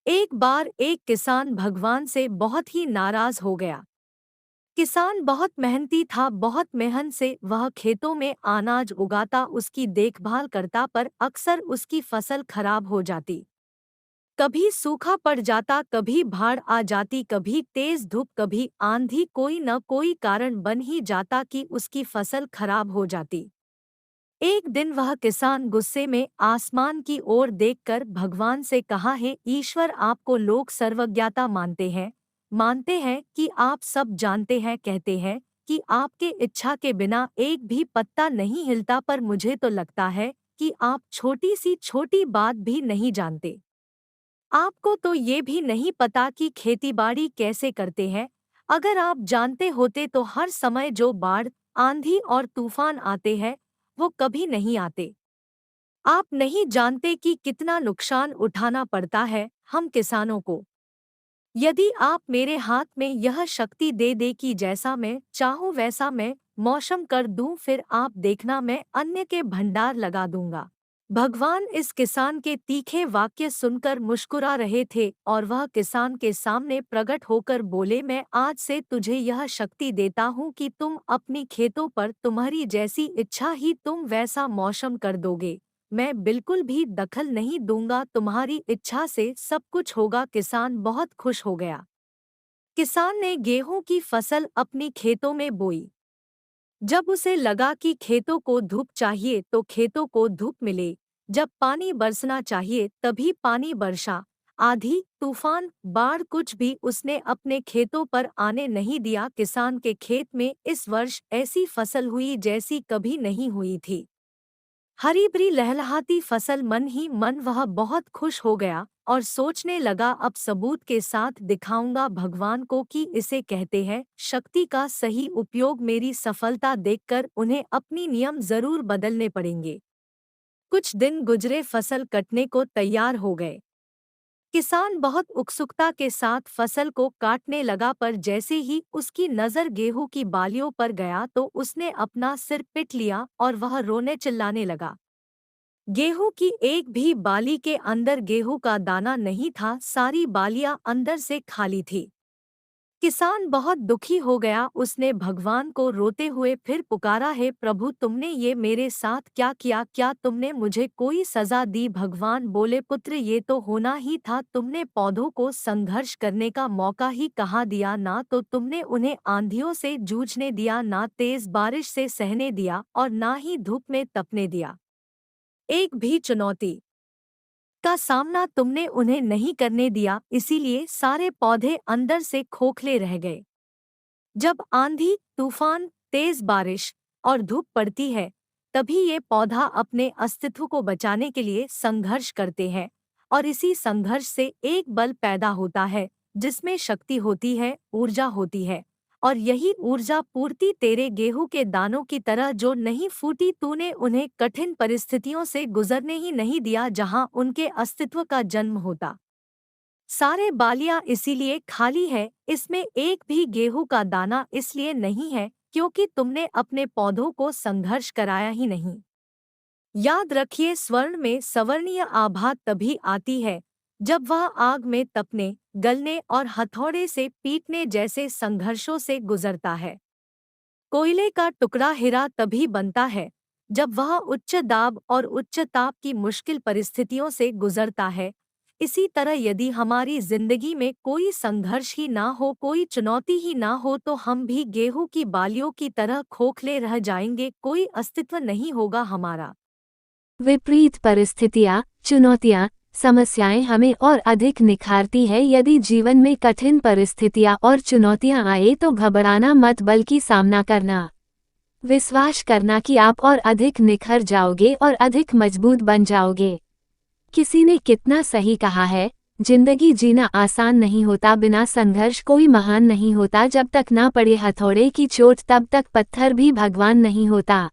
एक बार एक किसान भगवान से बहुत ही नाराज हो गया। किसान बहुत मेहनती था, बहुत मेहनत से वह खेतों में अनाज उगाता, उसकी देखभाल करता, पर अक्सर उसकी फसल खराब हो जाती। कभी सूखा पड़ जाता, कभी बाढ़ आ जाती, कभी तेज धूप, कभी आंधी, कोई न कोई कारण बन ही जाता कि उसकी फसल खराब हो जाती। एक दिन वह किसान गुस्से में आसमान की ओर देखकर भगवान से कहा, हे ईश्वर, आपको लोग सर्वज्ञता मानते हैं कि आप सब जानते हैं, कहते हैं कि आपके इच्छा के बिना एक भी पत्ता नहीं हिलता, पर मुझे तो लगता है कि आप छोटी सी छोटी बात भी नहीं जानते। आपको तो ये भी नहीं पता कि खेतीबाड़ी कैसे करते हैं। अगर आप जानते होते तो हर समय जो बाढ़, आंधी और तूफान आते हैं वो कभी नहीं आते। आप नहीं जानते कि कितना नुकसान उठाना पड़ता है हम किसानों को। यदि आप मेरे हाथ में यह शक्ति दे दे कि जैसा मैं चाहूँ वैसा मैं मौसम कर दूं, फिर आप देखना मैं अन्य के भंडार लगा दूंगा। भगवान इस किसान के तीखे वाक्य सुनकर मुस्कुरा रहे थे और वह किसान के सामने प्रकट होकर बोले, मैं आज से तुझे यह शक्ति देता हूँ कि तुम अपनी खेतों पर तुम्हारी जैसी इच्छा ही तुम वैसा मौसम कर दोगे। मैं बिल्कुल भी दखल नहीं दूंगा, तुम्हारी इच्छा से सब कुछ होगा। किसान बहुत खुश हो गया। किसान ने गेहूं की फसल अपनी खेतों में बोई। जब उसे लगा कि खेतों को धूप चाहिए तो खेतों को धूप मिले, जब पानी बरसना चाहिए तभी पानी बरसा। आंधी, तूफान, बाढ़, कुछ भी उसने अपने खेतों पर आने नहीं दिया। किसान के खेत में इस वर्ष ऐसी फसल हुई जैसी कभी नहीं हुई थी। हरी भरी लहलहाती फसल, मन ही मन वह बहुत खुश हो गया और सोचने लगा, अब सबूत के साथ दिखाऊंगा भगवान को कि इसे कहते हैं शक्ति का सही उपयोग। मेरी सफलता देखकर उन्हें अपनी नियम जरूर बदलने पड़ेंगे। कुछ दिन गुजरे, फसल कटने को तैयार हो गए। किसान बहुत उत्सुकता के साथ फसल को काटने लगा, पर जैसे ही उसकी नज़र गेहूं की बालियों पर गया तो उसने अपना सिर पीट लिया और वह रोने चिल्लाने लगा। गेहूं की एक भी बाली के अंदर गेहूं का दाना नहीं था, सारी बालियां अंदर से खाली थी। किसान बहुत दुखी हो गया, उसने भगवान को रोते हुए फिर पुकारा, है प्रभु, तुमने ये मेरे साथ क्या किया? क्या तुमने मुझे कोई सजा दी? भगवान बोले, पुत्र, ये तो होना ही था। तुमने पौधों को संघर्ष करने का मौका ही कहाँ दिया? ना तो तुमने उन्हें आंधियों से जूझने दिया, ना तेज बारिश से सहने दिया और ना ही धूप में तपने दिया। एक भी चुनौती का सामना तुमने उन्हें नहीं करने दिया, इसीलिए सारे पौधे अंदर से खोखले रह गए। जब आंधी, तूफान, तेज बारिश और धूप पड़ती है, तभी ये पौधा अपने अस्तित्व को बचाने के लिए संघर्ष करते हैं और इसी संघर्ष से एक बल पैदा होता है जिसमें शक्ति होती है, ऊर्जा होती है। और यही ऊर्जा पूर्ति तेरे गेहूं के दानों की तरह जो नहीं फूटी, तूने उन्हें कठिन परिस्थितियों से गुजरने ही नहीं दिया जहां उनके अस्तित्व का जन्म होता। सारे बालियां इसीलिए खाली है, इसमें एक भी गेहूं का दाना इसलिए नहीं है क्योंकि तुमने अपने पौधों को संघर्ष कराया ही नहीं। याद रखिए, स्वर्ण में सवर्णीय आभा तभी आती है जब वह आग में तपने, गलने और हथौड़े से पीटने जैसे संघर्षों से गुजरता है। कोयले का टुकड़ा हीरा तभी बनता है जब वह उच्च दाब और उच्च ताप की मुश्किल परिस्थितियों से गुजरता है। इसी तरह यदि हमारी जिंदगी में कोई संघर्ष ही ना हो, कोई चुनौती ही ना हो, तो हम भी गेहूं की बालियों की तरह खोखले रह जाएंगे, कोई अस्तित्व नहीं होगा हमारा। विपरीत परिस्थितियाँ, चुनौतियाँ, समस्याएं हमें और अधिक निखारती है। यदि जीवन में कठिन परिस्थितियाँ और चुनौतियाँ आए तो घबराना मत, बल्कि सामना करना। विश्वास करना कि आप और अधिक निखर जाओगे और अधिक मजबूत बन जाओगे। किसी ने कितना सही कहा है, जिंदगी जीना आसान नहीं होता, बिना संघर्ष कोई महान नहीं होता। जब तक ना पड़े हथौड़े की चोट तब तक पत्थर भी भगवान नहीं होता।